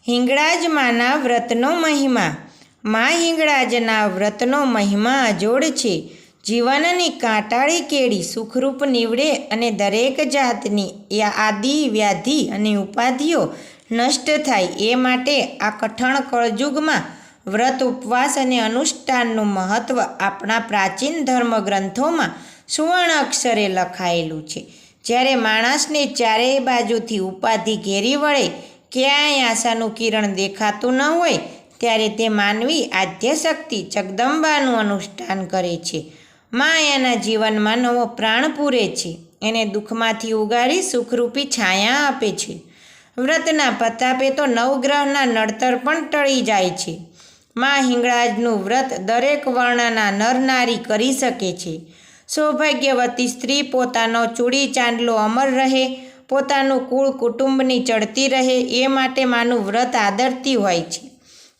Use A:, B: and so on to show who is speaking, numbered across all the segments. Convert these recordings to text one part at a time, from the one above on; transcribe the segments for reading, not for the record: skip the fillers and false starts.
A: હિંગળાજ માના વ્રતનો મહિમા. મા હિંગળાજના વ્રતનો મહિમા અજોડ છે. જીવનની કાંટાળી કેળી સુખરૂપ નીવડે અને દરેક જાતની આદિ વ્યાધિ અને ઉપાધિઓ નષ્ટ થાય એ માટે આ કઠણ કળયુગમાં વ્રત ઉપવાસ અને અનુષ્ઠાનનું મહત્ત્વ આપણા પ્રાચીન ધર્મગ્રંથોમાં સુવર્ણ અક્ષરે લખાયેલું છે. જ્યારે માણસને ચારેય બાજુથી ઉપાધિ ઘેરી વળે, ક્યાંય આશાનું કિરણ દેખાતું ન હોય, ત્યારે તે માનવી આદ્યશક્તિ જગદંબાનું અનુષ્ઠાન કરે છે. મા એના જીવનમાં નવો પ્રાણ પૂરે છે, એને દુઃખમાંથી ઉગારી સુખરૂપી છાયા આપે છે. વ્રતના પ્રતાપે તો નવગ્રહના નડતર પણ ટળી જાય છે. મા હિંગળાજનું વ્રત દરેક વર્ણના નર નારી કરી શકે છે. સૌભાગ્યવતી સ્ત્રી પોતાનો ચૂડી ચાંદલો અમર રહે, પોતાનું કુળ કુટુંબની ચડતી રહે એ માટે માનું વ્રત આદરતી હોય છે.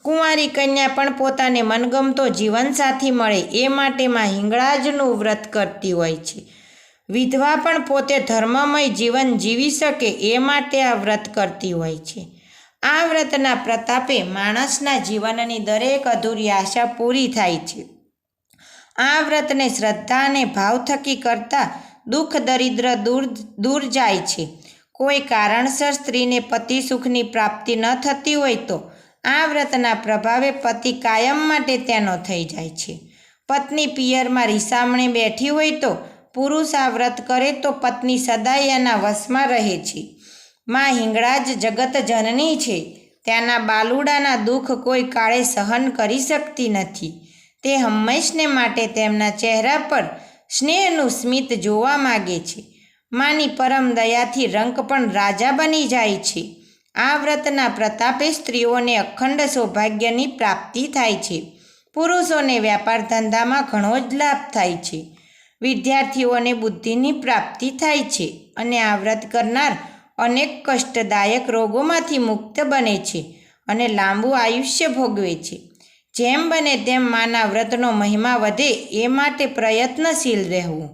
A: કુંવારી કન્યા પણ પોતાને મનગમતો જીવનસાથી મળે એ માટે માં હિંગળાજનું વ્રત કરતી હોય છે. વિધવા પણ પોતે ધર્મમય જીવન જીવી શકે એ માટે આ વ્રત કરતી હોય છે. આ વ્રતના પ્રતાપે માણસના જીવનની દરેક અધૂરી આશા પૂરી થાય છે. આ વ્રતને શ્રદ્ધા અને ભાવ થકી કરતાં દુઃખ દરિદ્ર દૂર જાય છે. કોઈ કારણસર સ્ત્રીને પતિ સુખની પ્રાપ્તિ ન થતી હોય તો આ વ્રતના પ્રભાવે પતિ કાયમ માટે તેનો થઈ જાય છે. પત્ની પિયરમાં રીસામણે બેઠી હોય તો પુરુષ આ વ્રત કરે તો પત્ની સદાય એના વશમાં રહે છે. માં હિંગળાજ જગત જનની છે. ત્યાંના બાલુડાના દુઃખ કોઈ કાળે સહન કરી શકતી નથી. તે હંમેશને માટે તેમના ચહેરા પર સ્નેહનું સ્મિત જોવા માગે છે. માની પરમ દયાથી રંક પણ રાજા બની જાય છે. આ વ્રતના પ્રતાપે સ્ત્રીઓને અખંડ સૌભાગ્યની પ્રાપ્તિ થાય છે. પુરુષોને વ્યાપાર ધંધામાં ઘણો જ લાભ થાય છે. વિદ્યાર્થીઓને બુદ્ધિની પ્રાપ્તિ થાય છે અને આ વ્રત કરનાર અનેક કષ્ટદાયક રોગોમાંથી મુક્ત બને છે અને લાંબુ આયુષ્ય ભોગવે છે. જેમ બને તેમ માના વ્રતનો મહિમા વધે એ માટે પ્રયત્નશીલ રહેવું.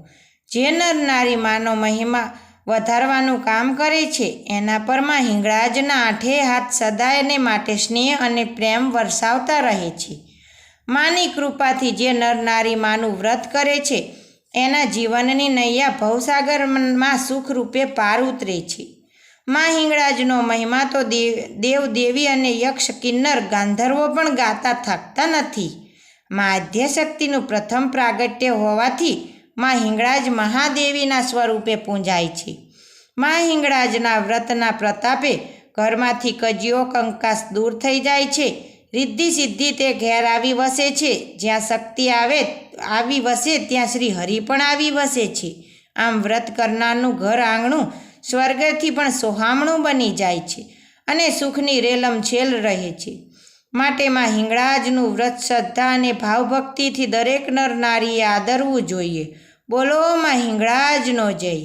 A: જે નર નારી માનો મહિમા વધારવાનું કામ કરે છે એના પર માં હિંગળાજના આઠે હાથ સદાયને માટે સ્નેહ અને પ્રેમ વરસાવતા રહે છે. માની કૃપાથી જે નર નારી માનું વ્રત કરે છે એના જીવનની નૈયા ભવસાગરમાં સુખરૂપે પાર ઉતરે છે. માં હિંગળાજનો મહિમા તો દેવ દેવી અને યક્ષ કિન્નર ગાંધર્વો પણ ગાતા થાકતા નથી. માં આદ્યશક્તિનું પ્રથમ પ્રાગટ્ય હોવાથી માં હિંગળાજ મહાદેવીના સ્વરૂપે પૂંજાય છે. માં હિંગળાજના વ્રતના પ્રતાપે ઘરમાંથી કજિયો કંકાસ દૂર થઈ જાય છે. રિદ્ધિ સિદ્ધિ તે ઘેર આવી વસે છે. જ્યાં શક્તિ આવી વસે ત્યાં શ્રી હરિ પણ આવી વસે છે. આમ વ્રત કરનારનું ઘર આંગણું સ્વર્ગથી પણ સોહામણું બની જાય છે અને સુખની રેલમછેલ રહે છે. માટે માં હિંગળાજનું વ્રત શ્રદ્ધા અને ભાવભક્તિથી દરેક નર નારીએ આદરવું જોઈએ. બોલો માં હિંગળાજનો જય.